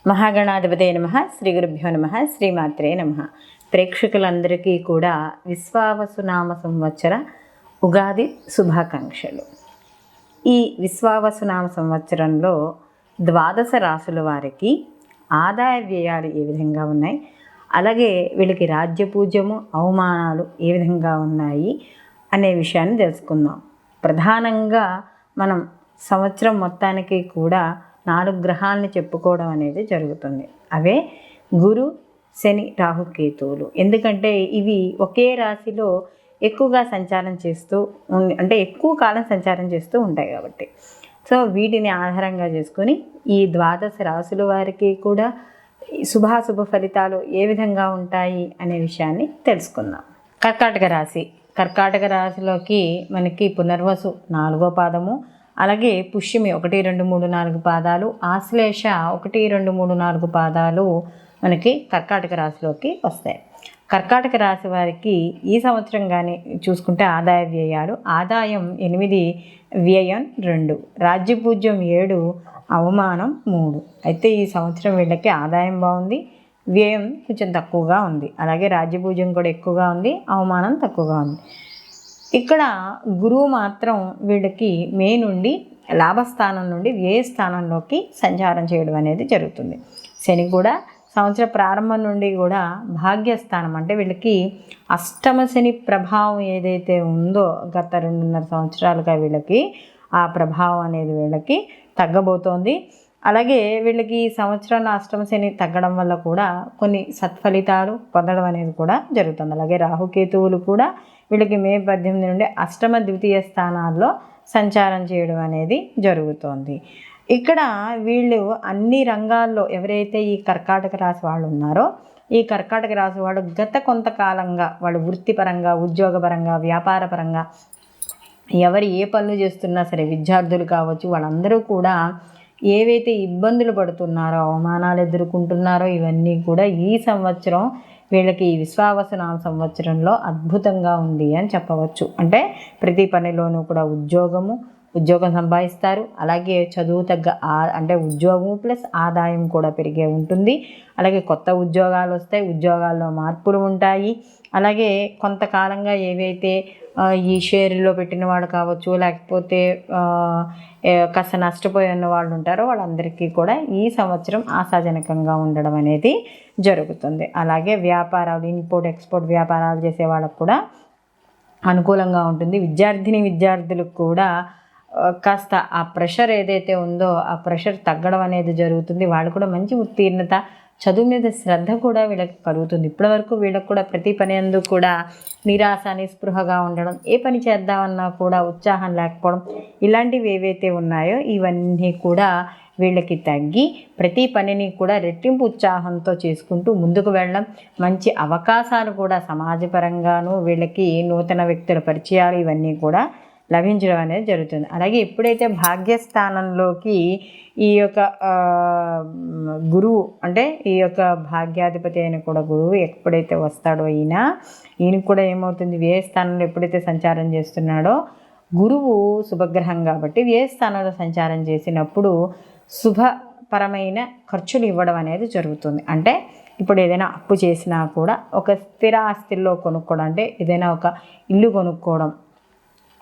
మహాగణాధిపతే నమః. శ్రీ గురుభ్యో నమః. శ్రీమాత్రే నమః. ప్రేక్షకులందరికీ కూడా విశ్వావసునామ సంవత్సర ఉగాది శుభాకాంక్షలు. ఈ విశ్వావసునామ సంవత్సరంలో ద్వాదశ రాశుల వారికి ఆదాయ వ్యయాలు ఏ విధంగా ఉన్నాయి, అలాగే వీళ్ళకి రాజ్యపూజ్యము అవమానాలు ఏ విధంగా ఉన్నాయి అనే విషయాన్ని తెలుసుకుందాం. ప్రధానంగా మనం సంవత్సరం మొత్తానికి కూడా 4 గ్రహాలని చెప్పుకోవడం అనేది జరుగుతుంది. అవే గురు, శని, రాహు, కేతువులు. ఎందుకంటే ఇవి ఒకే రాశిలో ఎక్కువగా సంచారం చేస్తూ అంటే ఎక్కువ కాలం సంచారం చేస్తూ ఉంటాయి కాబట్టి, సో వీటిని ఆధారంగా చేసుకొని ఈ ద్వాదశ రాశుల వారికి కూడా శుభాశుభ ఫలితాలు ఏ విధంగా ఉంటాయి అనే విషయాన్ని తెలుసుకుందాం. కర్కాటక రాశిలోకి మనకి పునర్వసు 4వ పాదము, అలాగే పుష్యమి 1, 2, 3, 4 పాదాలు, ఆశ్లేష 1, 2, 3, 4 పాదాలు మనకి కర్కాటక రాశిలోకి వస్తాయి. కర్కాటక రాశి వారికి ఈ సంవత్సరం కానీ చూసుకుంటే ఆదాయ వ్యయాలు: ఆదాయం 8, వ్యయం 2, రాజ్యపూజ్యం 7, అవమానం 3. అయితే ఈ సంవత్సరం వీళ్ళకి ఆదాయం బాగుంది, వ్యయం కొంచెం తక్కువగా ఉంది, అలాగే రాజ్యపూజ్యం కూడా ఎక్కువగా ఉంది, అవమానం తక్కువగా ఉంది. ఇక్కడ గురువు మాత్రం వీళ్ళకి మే నుండి లాభస్థానం నుండి వ్యయ స్థానంలోకి సంచారం చేయడం అనేది జరుగుతుంది. శని కూడా సంవత్సర ప్రారంభం నుండి కూడా భాగ్యస్థానం, అంటే వీళ్ళకి అష్టమ శని ప్రభావం ఏదైతే ఉందో గత 2.5 సంవత్సరాలుగా వీళ్ళకి ఆ ప్రభావం అనేది వీళ్ళకి తగ్గబోతోంది. అలాగే వీళ్ళకి ఈ సంవత్సరంలో అష్టమ శని తగ్గడం వల్ల కూడా కొన్ని సత్ఫలితాలు పొందడం అనేది కూడా జరుగుతుంది. అలాగే రాహుకేతువులు కూడా వీళ్ళకి మే 18 నుండి అష్టమ ద్వితీయ స్థానాల్లో సంచారం చేయడం అనేది జరుగుతోంది. ఇక్కడ వీళ్ళు అన్ని రంగాల్లో ఎవరైతే ఈ కర్కాటక రాశి వాళ్ళు ఉన్నారో, ఈ కర్కాటక రాశి వాళ్ళు గత కొంతకాలంగా వాళ్ళు వృత్తిపరంగా, ఉద్యోగపరంగా, వ్యాపారపరంగా ఎవరు ఏ పనులు చేస్తున్నా సరే, విద్యార్థులు కావచ్చు, వాళ్ళందరూ కూడా ఏవైతే ఇబ్బందులు పడుతున్నారో, అవమానాలు ఎదుర్కొంటున్నారో, ఇవన్నీ కూడా ఈ సంవత్సరం వీళ్ళకి ఈ విశ్వావసునామ సంవత్సరంలో అద్భుతంగా ఉంది అని చెప్పవచ్చు. అంటే ప్రతి పనిలోనూ కూడా ఉద్యోగం సంపాదిస్తారు, అలాగే చదువు తగ్గ అంటే ఉద్యోగం ప్లస్ ఆదాయం కూడా పెరిగే ఉంటుంది. అలాగే కొత్త ఉద్యోగాలు వస్తాయి, ఉద్యోగాల్లో మార్పులు ఉంటాయి. అలాగే కొంతకాలంగా ఏవైతే ఈ షేర్లో పెట్టిన వాళ్ళు కావచ్చు, లేకపోతే కాస్త నష్టపోయి ఉన్న వాళ్ళు ఉంటారో వాళ్ళందరికీ కూడా ఈ సంవత్సరం ఆశాజనకంగా ఉండడం అనేది జరుగుతుంది. అలాగే వ్యాపారాలు, ఇంపోర్ట్ ఎక్స్పోర్ట్ వ్యాపారాలు చేసే వాళ్ళకు కూడా అనుకూలంగా ఉంటుంది. విద్యార్థులకు కూడా కాస్త ఆ ప్రెషర్ ఏదైతే ఉందో ఆ ప్రెషర్ తగ్గడం అనేది జరుగుతుంది. వాళ్ళు కూడా మంచి ఉత్తీర్ణత, చదువు మీద శ్రద్ధ కూడా వీళ్ళకి కలుగుతుంది. ఇప్పటివరకు వీళ్ళకి కూడా ప్రతి పని అందు కూడా నిరాశ, నిస్పృహగా ఉండడం, ఏ పని చేద్దామన్నా కూడా ఉత్సాహం లేకపోవడం, ఇలాంటివి ఏవైతే ఉన్నాయో ఇవన్నీ కూడా వీళ్ళకి తగ్గి ప్రతి పనిని కూడా రెట్టింపు ఉత్సాహంతో చేసుకుంటూ ముందుకు వెళ్ళడం, మంచి అవకాశాలు కూడా సమాజపరంగాను వీళ్ళకి నూతన వ్యక్తుల పరిచయాలు ఇవన్నీ కూడా లభించడం అనేది జరుగుతుంది. అలాగే ఎప్పుడైతే భాగ్యస్థానంలోకి ఈ యొక్క గురువు, అంటే ఈ యొక్క భాగ్యాధిపతి అయిన కూడా గురువు ఎప్పుడైతే వస్తాడో ఈయనకు కూడా ఏమవుతుంది, వ్యయ స్థానంలో ఎప్పుడైతే సంచారం చేస్తున్నాడో, గురువు శుభగ్రహం కాబట్టి వ్యయ స్థానంలో సంచారం చేసినప్పుడు శుభపరమైన ఖర్చులు ఇవ్వడం అనేది జరుగుతుంది. అంటే ఇప్పుడు ఏదైనా అప్పు చేసినా కూడా ఒక స్థిర ఆస్తిలో కొనుక్కోవడం, అంటే ఏదైనా ఒక ఇల్లు కొనుక్కోవడం,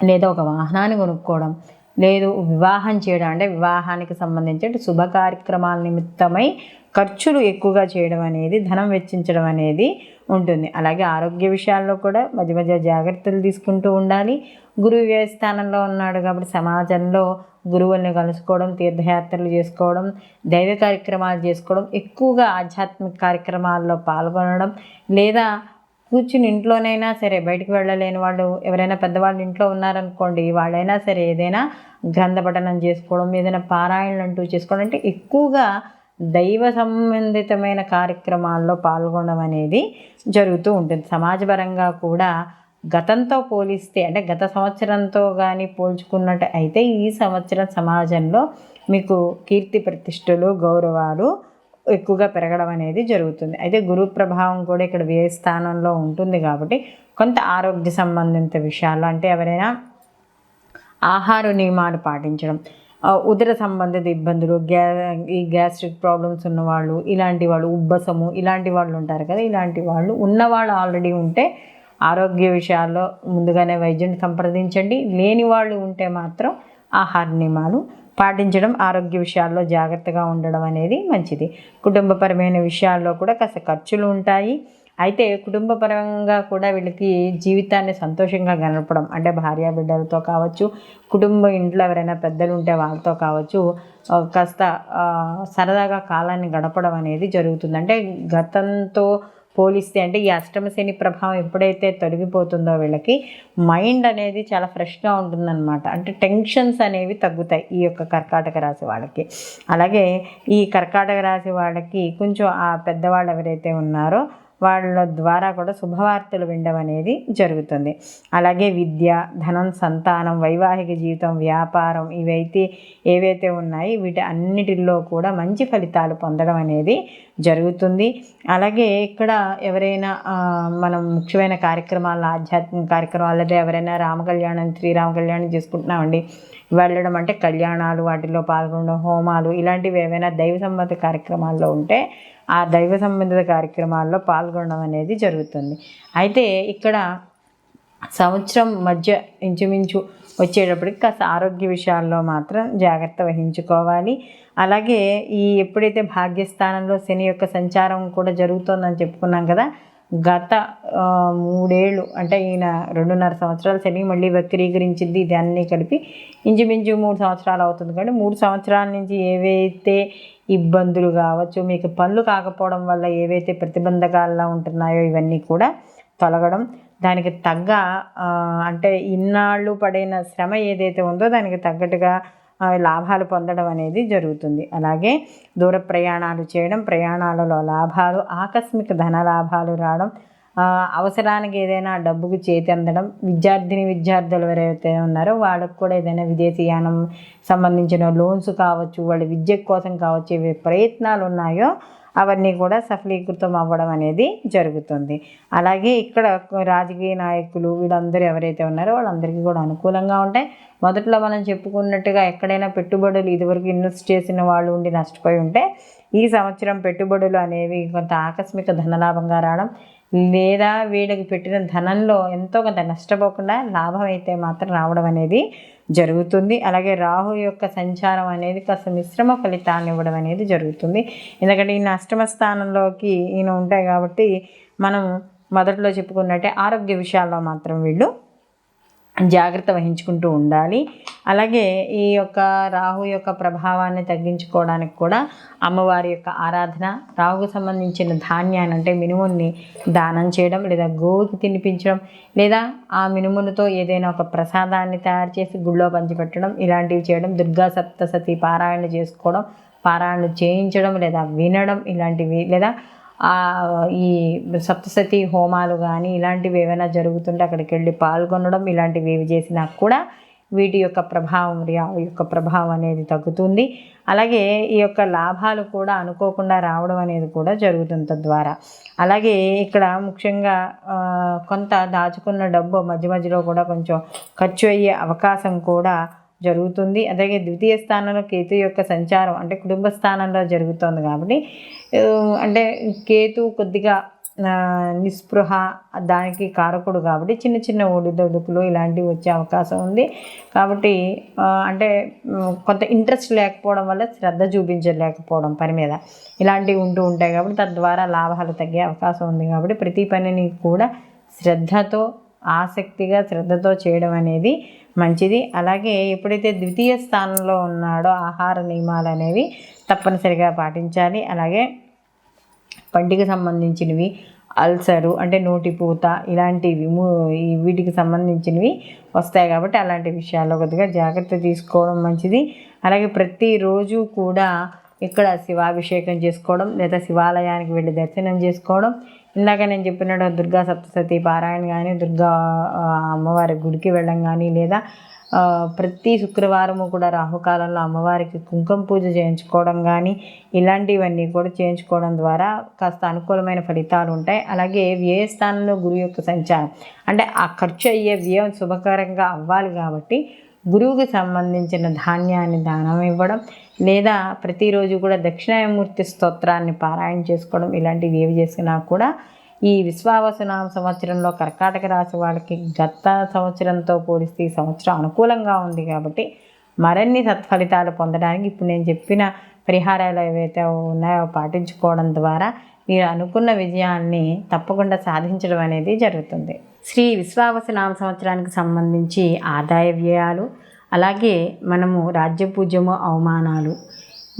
లేదా ఒక వాహనాన్ని కొనుక్కోవడం, లేదు వివాహం చేయడం, అంటే వివాహానికి సంబంధించి శుభ కార్యక్రమాల నిమిత్తమై ఖర్చులు ఎక్కువగా చేయడం అనేది, ధనం వెచ్చించడం అనేది ఉంటుంది. అలాగే ఆరోగ్య విషయాల్లో కూడా మధ్య మధ్య జాగ్రత్తలు తీసుకుంటూ ఉండాలి. గురువు వ్యయ స్థానంలో ఉన్నాడు కాబట్టి సమాజంలో గురువుల్ని కలుసుకోవడం, తీర్థయాత్రలు చేసుకోవడం, దైవ కార్యక్రమాలు చేసుకోవడం, ఎక్కువగా ఆధ్యాత్మిక కార్యక్రమాల్లో పాల్గొనడం, లేదా కూర్చుని ఇంట్లోనైనా సరే, బయటికి వెళ్ళలేని వాళ్ళు ఎవరైనా పెద్దవాళ్ళు ఇంట్లో ఉన్నారనుకోండి, వాళ్ళైనా సరే ఏదైనా గ్రంథ పఠనం చేసుకోవడం, ఏదైనా పారాయణలు అంటూ చేసుకోవడం, అంటే ఎక్కువగా దైవ సంబంధితమైన కార్యక్రమాల్లో పాల్గొనడం అనేది జరుగుతూ ఉంటుంది. సమాజపరంగా కూడా గతంతో పోలిస్తే, అంటే గత సంవత్సరంతో కానీ పోల్చుకున్నట్టు అయితే ఈ సంవత్సరం సమాజంలో మీకు కీర్తి ప్రతిష్టలు, గౌరవాలు ఎక్కువగా పెరగడం అనేది జరుగుతుంది. అయితే గురు ప్రభావం కూడా ఇక్కడ వ్యయ స్థానంలో ఉంటుంది కాబట్టి కొంత ఆరోగ్య సంబంధిత విషయాలు, అంటే ఎవరైనా ఆహార నియమాలు పాటించడం, ఉదర సంబంధిత ఇబ్బందులు, ఈ గ్యాస్ట్రిక్ ప్రాబ్లమ్స్ ఉన్నవాళ్ళు, ఇలాంటి వాళ్ళు, ఉబ్బసము ఇలాంటి వాళ్ళు ఉంటారు కదా, ఇలాంటి వాళ్ళు ఉన్నవాళ్ళు ఆల్రెడీ ఉంటే ఆరోగ్య విషయాల్లో ముందుగానే వైద్యుని సంప్రదించండి. లేని వాళ్ళు ఉంటే మాత్రం ఆహార నియమాలు పాటించడం, ఆరోగ్య విషయాల్లో జాగ్రత్తగా ఉండడం అనేది మంచిది. కుటుంబపరమైన విషయాల్లో కూడా కాస్త ఖర్చులు ఉంటాయి. అయితే కుటుంబపరంగా కూడా వీళ్ళకి జీవితాన్ని సంతోషంగా గడపడం, అంటే భార్యాబిడ్డలతో కావచ్చు, ఇంట్లో ఎవరైనా పెద్దలు ఉంటే వాళ్ళతో కావచ్చు, కాస్త సరదాగా కాలాన్ని గడపడం అనేది జరుగుతుంది. అంటే గతంతో పోలిస్తే, అంటే ఈ అష్టమ శని ప్రభావం ఎప్పుడైతే తొలగిపోతుందో వీళ్ళకి మైండ్ అనేది చాలా ఫ్రెష్గా ఉంటుందన్నమాట. అంటే టెన్షన్స్ అనేవి తగ్గుతాయి ఈ యొక్క కర్కాటక రాశి వాళ్ళకి. అలాగే ఈ కర్కాటక రాశి వాళ్ళకి కొంచెం ఆ పెద్దవాళ్ళు ఎవరైతే ఉన్నారో వాళ్ళ ద్వారా కూడా శుభవార్తలు వినడం అనేది జరుగుతుంది. అలాగే విద్య, ధనం, సంతానం, వైవాహిక జీవితం, వ్యాపారం ఏవైతే ఉన్నాయి వీటి అన్నిటిల్లో కూడా మంచి ఫలితాలు పొందడం అనేది జరుగుతుంది. అలాగే ఇక్కడ ఎవరైనా మనం ముఖ్యమైన కార్యక్రమాలు, ఆధ్యాత్మిక కార్యక్రమాలలో ఎవరైనా రామకళ్యాణం, శ్రీరామ కళ్యాణం చేసుకుంటున్నామండి, వెళ్ళడం అంటే కళ్యాణాలు, వాటిల్లో పాల్గొనడం, హోమాలు ఇలాంటివి ఏవైనా దైవ సంబంధిత కార్యక్రమాల్లో ఉంటే ఆ దైవ సంబంధిత కార్యక్రమాల్లో పాల్గొనడం అనేది జరుగుతుంది. అయితే ఇక్కడ సంవత్సరం మధ్య ఇంచుమించు వచ్చేటప్పటికి కాస్త ఆరోగ్య విషయాల్లో మాత్రం జాగ్రత్త వహించుకోవాలి. అలాగే ఎప్పుడైతే భాగ్యస్థానంలో శని యొక్క సంచారం కూడా జరుగుతుందని చెప్పుకున్నాం కదా, గత 3 ఏళ్ళు అంటే ఈయన 2.5 సంవత్సరాలు శని మళ్ళీ వక్రీకరించింది. దాన్ని కలిపి ఇంచుమించు 3 సంవత్సరాలు అవుతుంది. కానీ 3 సంవత్సరాల నుంచి ఏవైతే ఇబ్బందులు కావచ్చు, మీకు పనులు కాకపోవడం వల్ల ఏవైతే ప్రతిబంధకాల్లో ఉంటున్నాయో ఇవన్నీ కూడా తొలగడం, దానికి తగ్గ అంటే ఇన్నాళ్ళు పడిన శ్రమ ఏదైతే ఉందో దానికి తగ్గట్టుగా లాభాలు పొందడం అనేది జరుగుతుంది. అలాగే దూర ప్రయాణాలు చేయడం, ప్రయాణాలలో లాభాలు, ఆకస్మిక ధన లాభాలు రావడం, అవసరానికి ఏదైనా డబ్బుకు చేతి అందడం, విద్యార్థులు ఎవరైతే ఉన్నారో వాళ్ళకు కూడా ఏదైనా విదేశీయానం సంబంధించిన లోన్స్ కావచ్చు, వాళ్ళ విద్య కోసం కావచ్చు, ఏవి ప్రయత్నాలు ఉన్నాయో అవన్నీ కూడా సఫలీకృతం అవ్వడం అనేది జరుగుతుంది. అలాగే ఇక్కడ రాజకీయ నాయకులు వీళ్ళందరూ ఎవరైతే ఉన్నారో వాళ్ళందరికీ కూడా అనుకూలంగా ఉంటాయి. మొదట్లో మనం చెప్పుకున్నట్టుగా ఎక్కడైనా పెట్టుబడులు ఇదివరకు ఇన్వెస్ట్ చేసిన వాళ్ళు ఉండి నష్టపోయి ఉంటే ఈ సంవత్సరం పెట్టుబడులు అనేవి కొంత ఆకస్మిక ధనలాభంగా రావడం, లేదా వీళ్ళకి పెట్టిన ధనంలో ఎంతో కొంత నష్టపోకుండా లాభం అయితే మాత్రం రావడం అనేది జరుగుతుంది. అలాగే రాహు యొక్క సంచారం అనేది కాస్త మిశ్రమ ఫలితాలను ఇవ్వడం అనేది జరుగుతుంది. ఎందుకంటే ఈయన అష్టమ స్థానంలోకి ఈయన ఉంటాయి కాబట్టి మనం మొదట్లో చెప్పుకున్నట్టే ఆరోగ్య విషయాల్లో మాత్రం వీళ్ళు జాగ్రత్త వహించుకుంటూ ఉండాలి. అలాగే ఈ యొక్క రాహు యొక్క ప్రభావాన్ని తగ్గించుకోవడానికి కూడా అమ్మవారి యొక్క ఆరాధన, రాహుకు సంబంధించిన ధాన్యాన్ని అంటే మినుముల్ని దానం చేయడం, లేదా గోవుకి తినిపించడం, లేదా ఆ మినుములతో ఏదైనా ఒక ప్రసాదాన్ని తయారు చేసి గుళ్ళో పంచిపెట్టడం, ఇలాంటివి చేయడం, దుర్గా సప్తశతి పారాయణ చేసుకోవడం, పారాయణ చేయించడం లేదా వినడం ఇలాంటివి, లేదా ఈ సప్తశతి హోమాలు కానీ ఇలాంటివి ఏమైనా జరుగుతుంటే అక్కడికి వెళ్ళి పాల్గొనడం, ఇలాంటివి ఏవి చేసినా కూడా వీటి యొక్క ప్రభావం అనేది తగ్గుతుంది. అలాగే ఈ యొక్క లాభాలు కూడా అనుకోకుండా రావడం అనేది కూడా జరుగుతుంది తద్వారా. అలాగే ఇక్కడ ముఖ్యంగా కొంత దాచుకున్న డబ్బు మధ్య మధ్యలో కూడా కొంచెం ఖర్చు అయ్యే అవకాశం కూడా జరుగుతుంది. అలాగే ద్వితీయ స్థానంలో కేతు యొక్క సంచారం అంటే కుటుంబ స్థానంలో జరుగుతుంది కాబట్టి అంటే కేతు కొద్దిగా నిస్పృహ దానికి కారకుడు కాబట్టి చిన్న చిన్న ఒడిదొడుకులు ఇలాంటివి వచ్చే అవకాశం ఉంది. కాబట్టి అంటే కొంత ఇంట్రెస్ట్ లేకపోవడం వల్ల శ్రద్ధ చూపించలేకపోవడం పని మీద ఇలాంటివి ఉంటూ ఉంటాయి. కాబట్టి తద్వారా లాభాలు తగ్గే అవకాశం ఉంది. కాబట్టి ప్రతి పనిని కూడా శ్రద్ధతో చేయడం అనేది మంచిది. అలాగే ఎప్పుడైతే ద్వితీయ స్థానంలో ఉన్నాడో ఆహార నియమాలు అనేవి తప్పనిసరిగా పాటించాలి. అలాగే పంటికి సంబంధించినవి, అల్సరు అంటే నోటిపూత ఇలాంటివి వీటికి సంబంధించినవి వస్తాయి కాబట్టి అలాంటి విషయాల్లో కొద్దిగా జాగ్రత్త తీసుకోవడం మంచిది. అలాగే ప్రతిరోజు కూడా ఇక్కడ శివాభిషేకం చేసుకోవడం, లేదా శివాలయానికి వెళ్ళి దర్శనం చేసుకోవడం, ఇందాక నేను చెప్పినట్టు దుర్గా సప్తశతి పారాయణ కానీ, దుర్గా అమ్మవారి గుడికి వెళ్ళడం కానీ, లేదా ప్రతి శుక్రవారము కూడా రాహుకాలంలో అమ్మవారికి కుంకుమ పూజ చేయించుకోవడం కానీ ఇలాంటివన్నీ కూడా చేయించుకోవడం ద్వారా కాస్త అనుకూలమైన ఫలితాలు ఉంటాయి. అలాగే వ్యయస్థానంలో గురువు యొక్క సంచారం అంటే ఆ ఖర్చు అయ్యే వ్యయం శుభకరంగా అవ్వాలి కాబట్టి గురువుకి సంబంధించిన ధాన్యాన్ని దానం ఇవ్వడం, లేదా ప్రతిరోజు కూడా దక్షిణామూర్తి స్తోత్రాన్ని పారాయణ చేసుకోవడం, ఇలాంటివి ఏవి చేసినా కూడా ఈ విశ్వావసునామ సంవత్సరంలో కర్కాటక రాశి వాళ్ళకి గత సంవత్సరంతో పోలిస్తే ఈ సంవత్సరం అనుకూలంగా ఉంది కాబట్టి మరిన్ని సత్ఫలితాలు పొందడానికి ఇప్పుడు నేను చెప్పిన పరిహారాలు ఏవైతే ఉన్నాయో పాటించుకోవడం ద్వారా మీరు అనుకున్న విజయాన్ని తప్పకుండా సాధించడం అనేది జరుగుతుంది. శ్రీ విశ్వావసునామ సంవత్సరానికి సంబంధించి ఆదాయ వ్యయాలు, అలాగే మనము రాజ్యపూజ్యము అవమానాలు,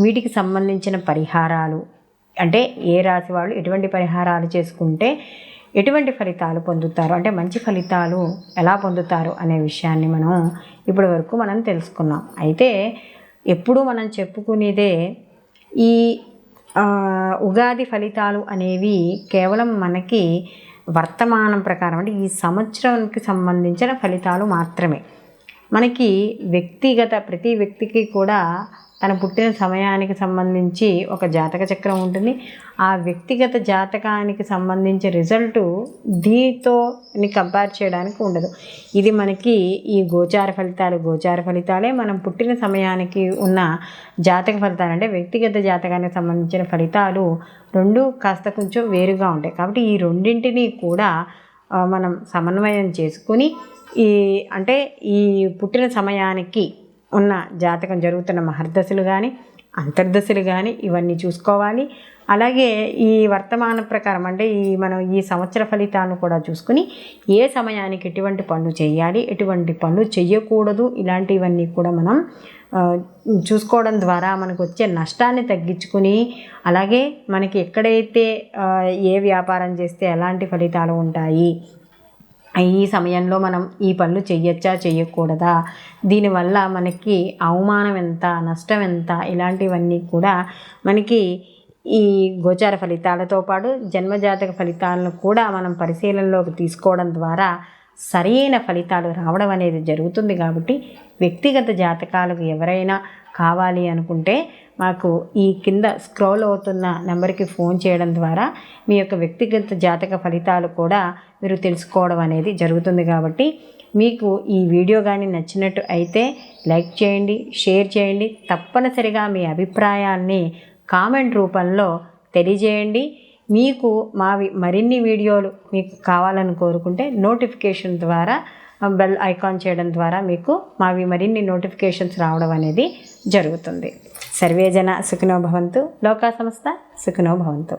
వీటికి సంబంధించిన పరిహారాలు, అంటే ఏ రాశి వాళ్ళు ఎటువంటి పరిహారాలు చేసుకుంటే ఎటువంటి ఫలితాలు పొందుతారు, అంటే మంచి ఫలితాలు ఎలా పొందుతారు అనే విషయాన్ని ఇప్పటి వరకు మనం తెలుసుకున్నాం. అయితే ఎప్పుడూ మనం చెప్పుకునేదే ఈ ఉగాది ఫలితాలు అనేవి కేవలం మనకి వర్తమానం ప్రకారం, అంటే ఈ సంవత్సరానికి సంబంధించిన ఫలితాలు మాత్రమే. మనకి ప్రతి వ్యక్తికి కూడా తన పుట్టిన సమయానికి సంబంధించి ఒక జాతక చక్రం ఉంటుంది. ఆ వ్యక్తిగత జాతకానికి సంబంధించి రిజల్టు దీంతోని కంపేర్ చేయడానికి ఉండదు. ఇది మనకి ఈ గోచార ఫలితాలే మనం పుట్టిన సమయానికి ఉన్న జాతక ఫలితాలు, అంటే వ్యక్తిగత జాతకానికి సంబంధించిన ఫలితాలు రెండు కాస్త కొంచెం వేరుగా ఉంటాయి. కాబట్టి ఈ రెండింటినీ కూడా మనం సమన్వయం చేసుకుని ఈ పుట్టిన సమయానికి ఉన్న జాతకం జరుగుతున్న మహర్దశలు కానీ అంతర్దశలు కానీ ఇవన్నీ చూసుకోవాలి. అలాగే ఈ వర్తమాన ప్రకారం, అంటే మనం ఈ సంవత్సర ఫలితాలను కూడా చూసుకుని ఏ సమయానికి ఎటువంటి పనులు చేయాలి, ఎటువంటి పనులు చేయకూడదు, ఇలాంటివన్నీ కూడా మనం చూసుకోవడం ద్వారా మనకు వచ్చే నష్టాన్ని తగ్గించుకుని, అలాగే మనకి ఎక్కడైతే ఏ వ్యాపారం చేస్తే ఎలాంటి ఫలితాలు ఉంటాయి, ఈ సమయంలో మనం ఈ పనులు చెయ్యొచ్చా చేయకూడదా, దీనివల్ల మనకి అవమానం ఎంత, నష్టం ఎంత, ఇలాంటివన్నీ కూడా మనకి ఈ గోచార ఫలితాలతో పాటు జన్మజాతక ఫలితాలను కూడా మనం పరిశీలనలోకి తీసుకోవడం ద్వారా సరైన ఫలితాలు రావడం అనేది జరుగుతుంది. కాబట్టి వ్యక్తిగత జాతకాలకు ఎవరైనా కావాలి అనుకుంటే మాకు ఈ కింద స్క్రోల్ అవుతున్న నెంబర్కి ఫోన్ చేయడం ద్వారా మీ యొక్క వ్యక్తిగత జాతక ఫలితాలు కూడా మీరు తెలుసుకోవడం అనేది జరుగుతుంది. కాబట్టి మీకు ఈ వీడియో కానీ నచ్చినట్టు అయితే లైక్ చేయండి, షేర్ చేయండి. తప్పనిసరిగా మీ అభిప్రాయాన్ని కామెంట్ రూపంలో తెలియజేయండి. మీకు మరిన్ని వీడియోలు మీకు కావాలని కోరుకుంటే నోటిఫికేషన్ ద్వారా బెల్ ఐకాన్ చేయడం ద్వారా మీకు మరిన్ని నోటిఫికేషన్స్ రావడం అనేది జరుగుతుంది. సర్వే జన సుఖినో భవంతు, లోకా సమస్త సుఖినో భవంతు.